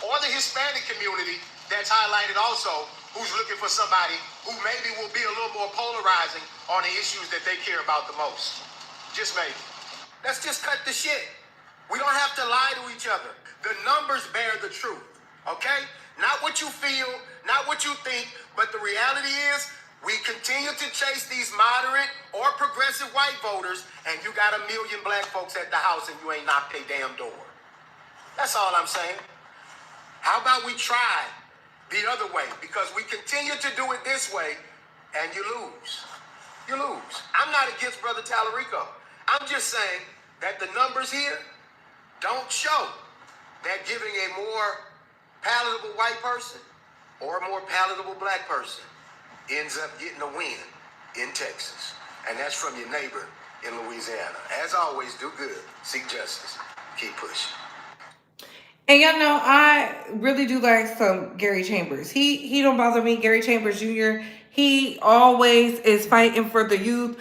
Or the Hispanic community that's highlighted also, who's looking for somebody who maybe will be a little more polarizing on the issues that they care about the most. Just maybe. Let's just cut the shit. We don't have to lie to each other. The numbers bear the truth, okay? Not what you feel, not what you think, but the reality is we continue to chase these moderate or progressive white voters, and you got 1 million black folks at the house and you ain't knocked their damn door. That's all I'm saying. How about we try the other way? Because we continue to do it this way, and you lose. You lose. I'm not against Brother Tallarico. I'm just saying that the numbers here don't show that giving a more palatable white person or a more palatable black person ends up getting a win in Texas. And that's from your neighbor in Louisiana. As always, do good, seek justice, keep pushing. And y'all know, I really do like some Gary Chambers. He don't bother me. Gary Chambers Jr., he always is fighting for the youth.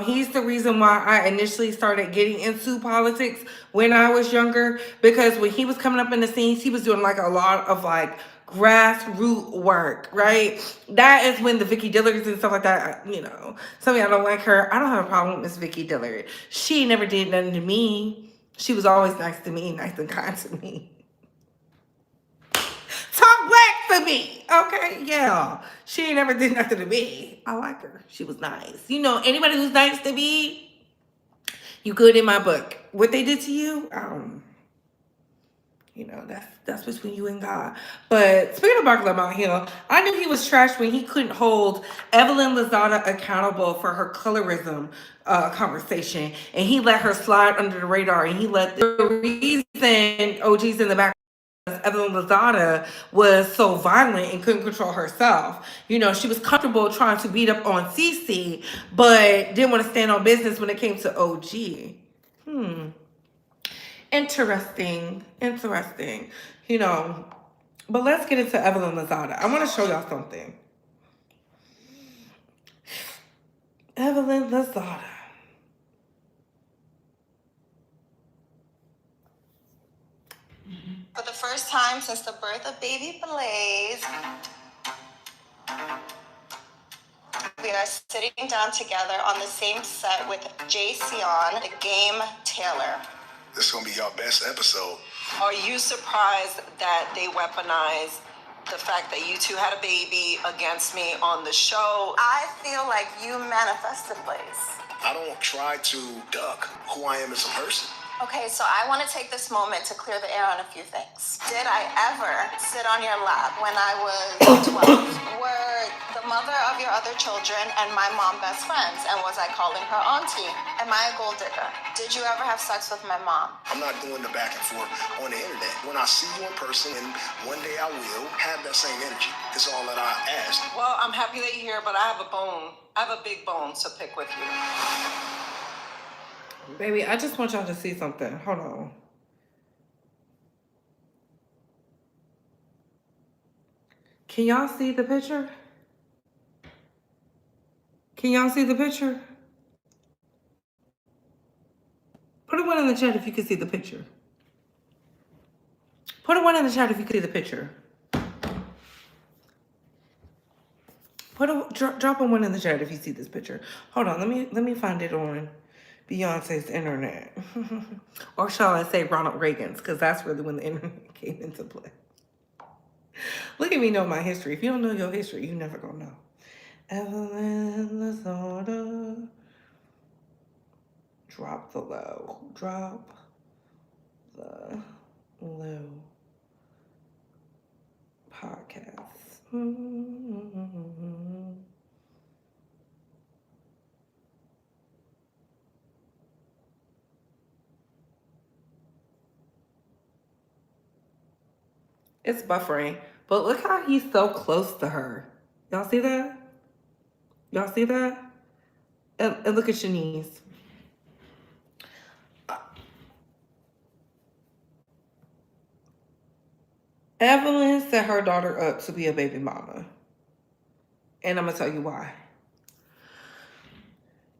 He's the reason why I initially started getting into politics when I was younger. Because when he was coming up in the scenes, he was doing like a lot of like grassroots work, right? That is when the Vicky Dillards and stuff like that, you know, some of y'all don't like her. I don't have a problem with Miss Vicky Dillard. She never did nothing to me. She was always nice to me, nice and kind to me. Talk black to me, okay? Yeah. She ain't never did nothing to me. I like her. She was nice. You know, anybody who's nice to me, you good in my book. What they did to you, you know, that's between you and God. But speaking of Marc Lamont Hill, I knew he was trash when he couldn't hold Evelyn Lozada accountable for her colorism conversation. And he let her slide under the radar. And he let the reason OG's in the back, Evelyn Lozada was so violent and couldn't control herself. You know, she was comfortable trying to beat up on CC, but didn't want to stand on business when it came to OG. Interesting. You know, but let's get into Evelyn Lozada. I want to show y'all something. Evelyn Lozada. For the first time since the birth of baby Blaze, we are sitting down together on the same set with Jay Sion, the Game Taylor. This is going to be your best episode. Are you surprised that they weaponize the fact that you two had a baby against me on the show. I feel like you manifested Blaze. I don't try to duck who I am as a person. Okay, so I want to take this moment to clear the air on a few things. Did I ever sit on your lap when I was 12? Were the mother of your other children and my mom best friends? And was I calling her auntie? Am I a gold digger? Did you ever have sex with my mom? I'm not doing the back and forth on the internet. When I see you in person, and one day I will, have that same energy. That's all that I ask. Well, I'm happy that you're here, but I have a bone. I have a big bone to pick with you. Baby, I just want y'all to see something. Hold on. Can y'all see the picture? Can y'all see the picture? Put a one in the chat if you can see the picture. Put a one in the chat if you can see the picture. Drop a one in the chat if you see this picture. Hold on, let me find it on Beyonce's internet. Or shall I say Ronald Reagan's, because that's really when the internet came into play. Look at me know my history. If you don't know your history, you never gonna know. Evelyn, Lozada. Drop the low. Drop the low podcast. It's buffering, but look how he's so close to her. Y'all see that? Y'all see that? And look at Shanice. Evelyn set her daughter up to be a baby mama. And I'm going to tell you why.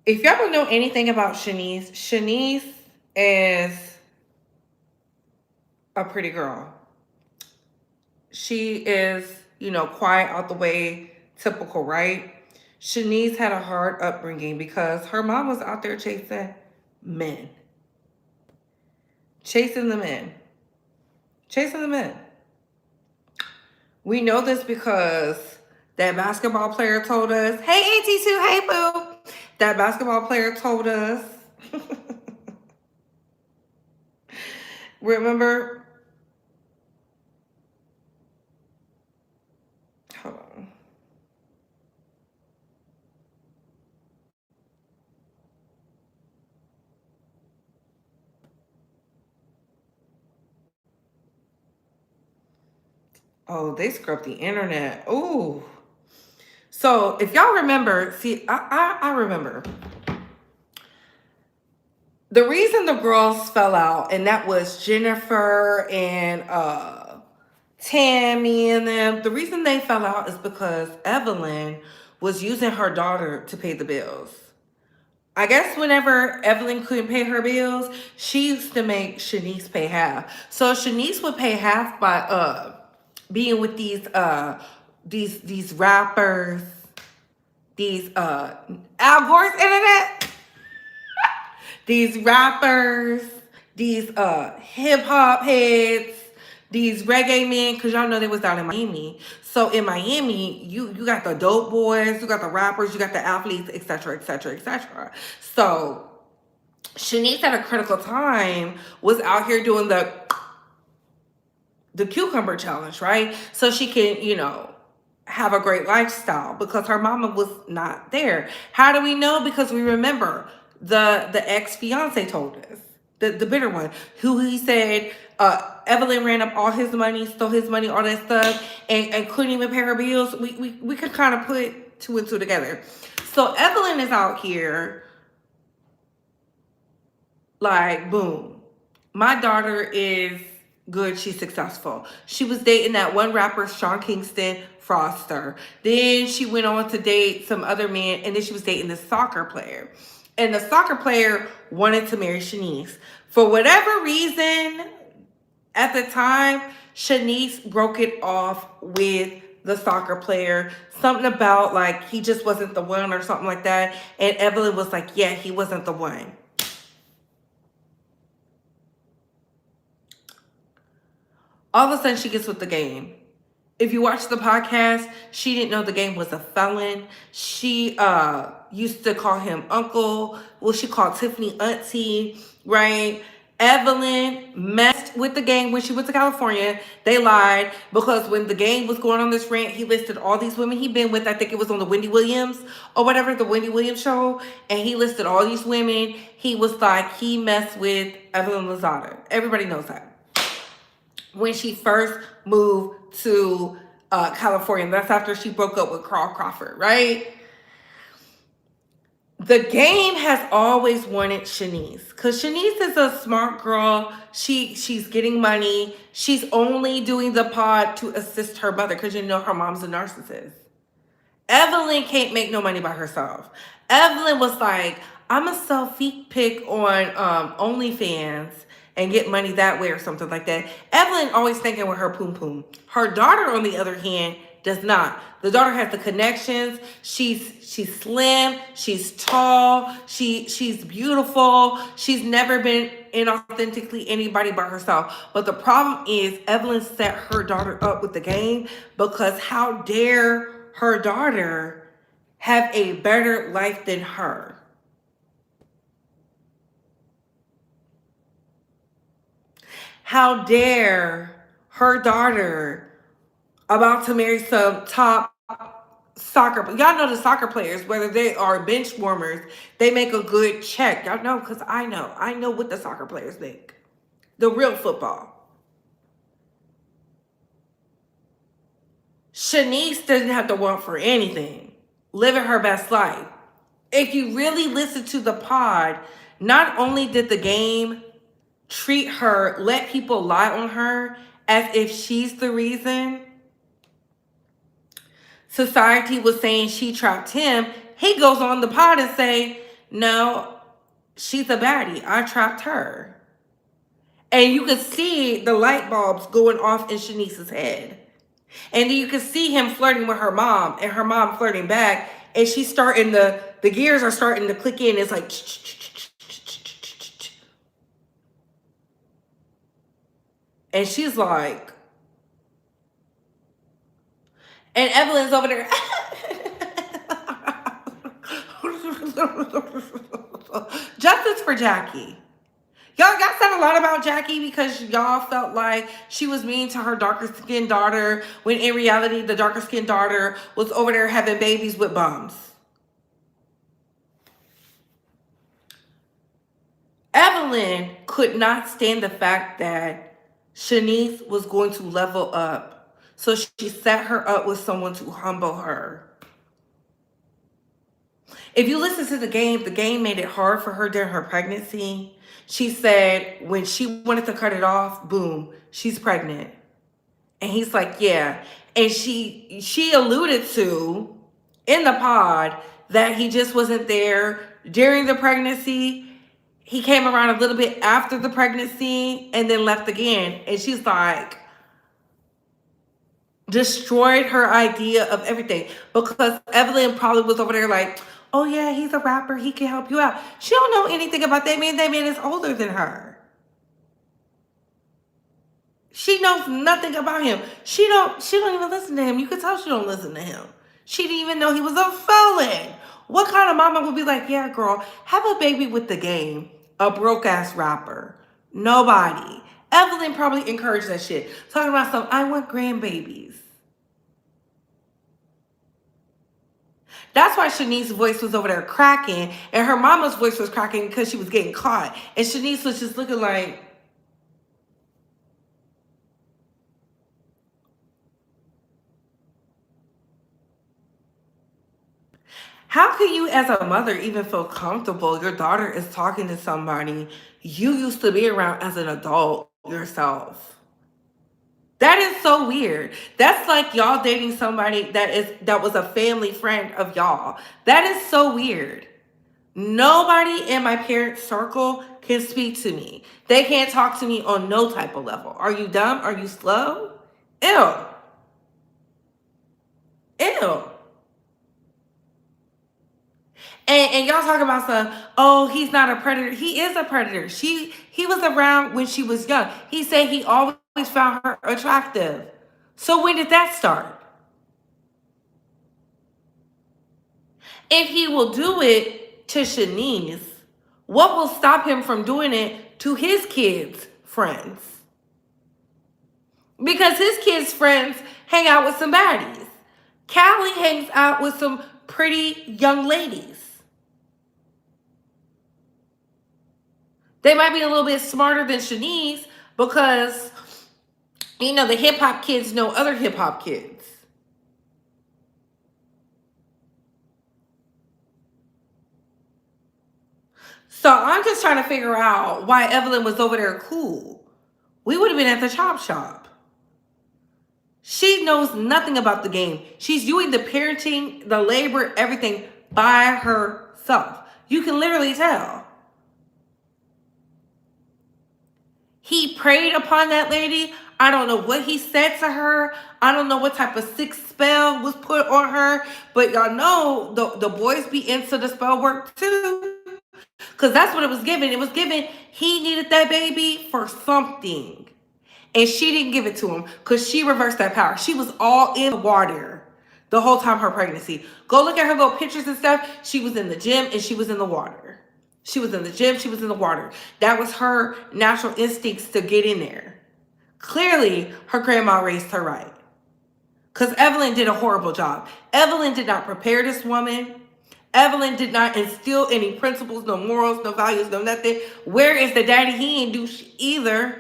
If y'all don't know anything about Shanice, Shanice is a pretty girl. She is, you know, quiet, out the way, typical, right? Shanice had a hard upbringing because her mom was out there chasing men. Chasing the men. Chasing the men. We know this because that basketball player told us, hey, AT2, hey, boo. That basketball player told us, remember? Hold on. Oh, they scrubbed the internet. Ooh. So if y'all remember, see, I remember. The reason the girls fell out, and that was Jennifer and Tammy and them, the reason they fell out is because Evelyn was using her daughter to pay the bills. I guess whenever Evelyn couldn't pay her bills, she used to make Shanice pay half. So Shanice would pay half by being with these rappers, these Al Gore's internet, these rappers, these hip hop heads, these reggae men, because y'all know they was out in Miami. So in Miami, you got the dope boys, you got the rappers, you got the athletes, etc., etc., etc. So Shanice at a critical time was out here doing the cucumber challenge, right? So she can, you know, have a great lifestyle because her mama was not there. How do we know? Because we remember the ex-fiance told us, the bitter one, who he said Evelyn ran up all his money, stole his money, all that stuff, and couldn't even pay her bills. We could kind of put two and two together. So Evelyn is out here like, boom, my daughter is good, she's successful. She was dating that one rapper, Sean Kingston Foster. Then she went on to date some other men, and then she was dating this soccer player. And the soccer player wanted to marry Shanice. For whatever reason, at the time, Shanice broke it off with the soccer player. Something about like he just wasn't the one or something like that. And Evelyn was like, yeah, he wasn't the one. All of a sudden, she gets with the game. If you watch the podcast, she didn't know the game was a felon. She used to call him uncle. Well, she called Tiffany auntie, right? Evelyn messed with the game when she went to California. They lied because when the game was going on this rant, he listed all these women he'd been with. I think it was on the Wendy Williams or whatever, the Wendy Williams show. And he listed all these women. He was like, he messed with Evelyn Lozada. Everybody knows that. When she first moved to California. That's after she broke up with Carl Crawford, right? The game has always wanted Shanice because Shanice is a smart girl. She's getting money. She's only doing the pod to assist her mother because you know her mom's a narcissist. Evelyn can't make no money by herself. Evelyn was like, I'm a sell feet pic on OnlyFans and get money that way or something like that. Evelyn always thinking with her poom poom. Her daughter, on the other hand, does not. The daughter has the connections. She's slim. She's tall. She's beautiful. She's never been inauthentically anybody but herself. But the problem is Evelyn set her daughter up with the game because how dare her daughter have a better life than her? How dare her daughter about to marry some top soccer, y'all know the soccer players, whether they are bench warmers, they make a good check. Y'all know, because I know what the soccer players make. The real football. Shanice doesn't have to want for anything. Living her best life. If you really listen to the pod, not only did the game treat her, let people lie on her as if she's the reason society was saying she trapped him, he goes on the pod and say, no, she's a baddie. I trapped her. And you can see the light bulbs going off in Shanice's head. And then you can see him flirting with her mom and her mom flirting back. And she's starting the gears are starting to click in. It's like, and she's like, and Evelyn's over there. Justice for Jackie. Y'all said a lot about Jackie because y'all felt like she was mean to her darker skinned daughter when in reality the darker skinned daughter was over there having babies with bums. Evelyn could not stand the fact that Shanice was going to level up. So she set her up with someone to humble her. If you listen to the game made it hard for her during her pregnancy. She said when she wanted to cut it off, boom, she's pregnant. And he's like, yeah. And she alluded to in the pod that he just wasn't there during the pregnancy. He came around a little bit after the pregnancy and then left again. And she's like, destroyed her idea of everything because Evelyn probably was over there like, oh yeah, he's a rapper, he can help you out. She don't know anything about that man. That man is older than her. She knows nothing about him. She don't even listen to him. You can tell she don't listen to him. She didn't even know he was a felon. What kind of mama would be like, yeah, girl, have a baby with the game, a broke ass rapper? Nobody. Evelyn probably encouraged that shit. Talking about some, I want grandbabies. That's why Shanice's voice was over there cracking, and her mama's voice was cracking because she was getting caught. And Shanice was just looking like, how can you as a mother even feel comfortable your daughter is talking to somebody you used to be around as an adult yourself? That is so weird. That's like y'all dating somebody that was a family friend of y'all. That is so weird. Nobody in my parents' circle can speak to me. They can't talk to me on no type of level. Are you dumb? Are you slow? Ew. Ew. And y'all talk about some, oh, he's not a predator. He is a predator. He was around when she was young. He said he always found her attractive. So when did that start? If he will do it to Shanice, what will stop him from doing it to his kids' friends? Because his kids' friends hang out with some baddies. Callie hangs out with some pretty young ladies. They might be a little bit smarter than Shanice because, you know, the hip-hop kids know other hip-hop kids. So I'm just trying to figure out why Evelyn was over there cool. We would have been at the chop shop. She knows nothing about the game. She's doing the parenting, the labor, everything by herself. You can literally tell. He preyed upon that lady. I don't know what he said to her. I don't know what type of sick spell was put on her. But y'all know the boys be into the spell work too. Because that's what it was given. It was given, he needed that baby for something. And she didn't give it to him because she reversed that power. She was all in the water the whole time her pregnancy. Go look at her little pictures and stuff. She was in the gym and she was in the water. She was in the gym. She was in the water. That was her natural instincts to get in there. Clearly, her grandma raised her right. Because Evelyn did a horrible job. Evelyn did not prepare this woman. Evelyn did not instill any principles, no morals, no values, no nothing. Where is the daddy? He ain't do either.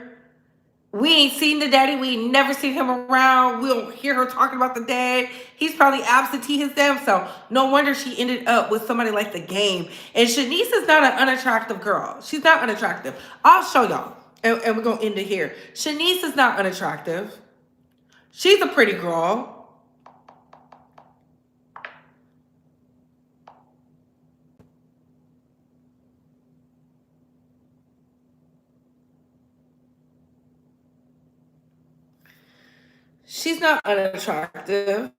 We ain't seen the daddy. We ain't never seen him around. We don't hear her talking about the dad. He's probably absentee his damn self. No wonder she ended up with somebody like the game. And Shanice is not an unattractive girl. She's not unattractive. I'll show y'all. And we're going to end it here. Shanice is not unattractive. She's a pretty girl. She's not unattractive.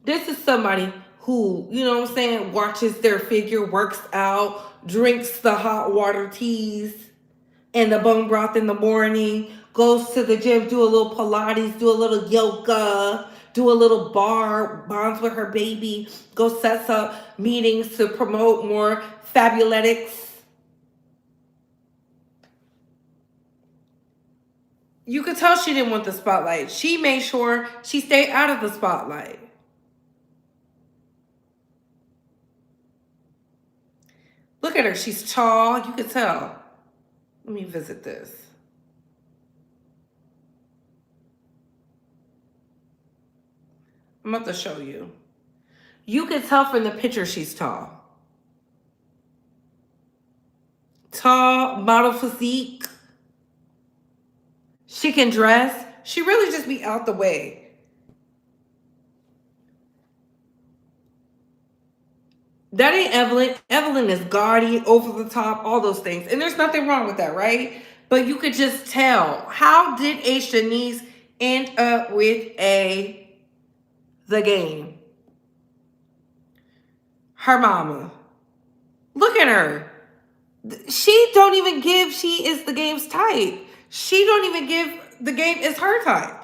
This is somebody who, you know what I'm saying, watches their figure, works out, drinks the hot water teas and the bone broth in the morning, goes to the gym, do a little Pilates, do a little yoga, do a little bar, bonds with her baby, go sets up meetings to promote more fabuletics. You could tell she didn't want the spotlight. She made sure she stayed out of the spotlight. Look at her. She's tall. You could tell. Let me visit this. I'm about to show you. You can tell from the picture she's tall. Tall, model physique. She can dress. She really just be out the way. That ain't Evelyn. Evelyn is gaudy, over the top, all those things. And there's nothing wrong with that, right? But you could just tell. How did a Shanice end up with the game? Her mama. Look at her. She don't even give she is the game's type. She don't even give the game is her type.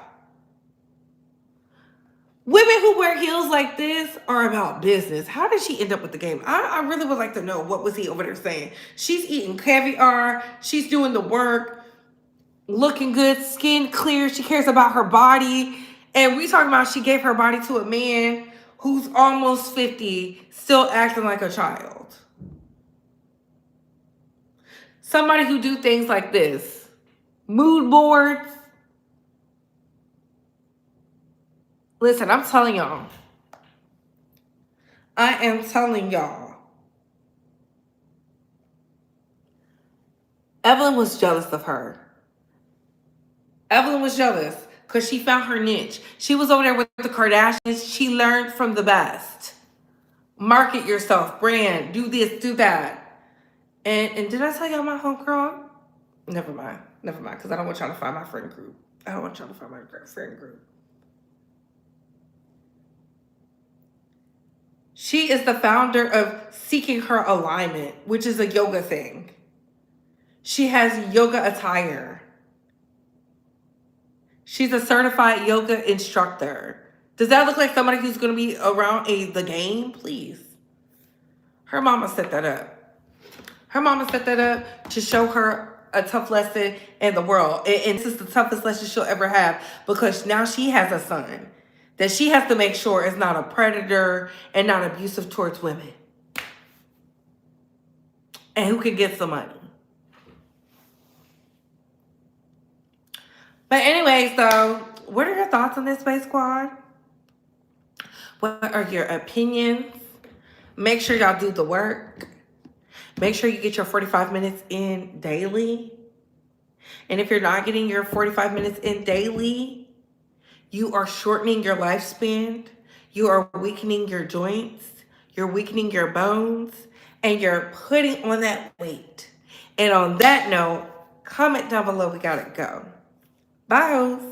Women who wear heels like this are about business. How did she end up with the game? I really would like to know what was he over there saying. She's eating caviar. She's doing the work. Looking good. Skin clear. She cares about her body. And we talking about she gave her body to a man who's almost 50, still acting like a child. Somebody who do things like this. Mood boards. Listen, I'm telling y'all. I am telling y'all. Evelyn was jealous of her. Evelyn was jealous because she found her niche. She was over there with the Kardashians. She learned from the best. Market yourself, brand, do this, do that. And did I tell y'all my homegirl? Never mind, because I don't want y'all to find my friend group. I don't want y'all to find my friend group. She is the founder of Seeking Her Alignment, which is a yoga thing. She has yoga attire. She's a certified yoga instructor. Does that look like somebody who's going to be around the game? Please. Her mama set that up. Her mama set that up to show her a tough lesson in the world. And this is the toughest lesson she'll ever have, because now she has a son that she has to make sure is not a predator and not abusive towards women. And who can get some money. But anyway, so what are your thoughts on this, Space Squad? What are your opinions? Make sure y'all do the work. Make sure you get your 45 minutes in daily. And if you're not getting your 45 minutes in daily, you are shortening your lifespan. You are weakening your joints. You're weakening your bones. And you're putting on that weight. And on that note, comment down below. We gotta go. Bye.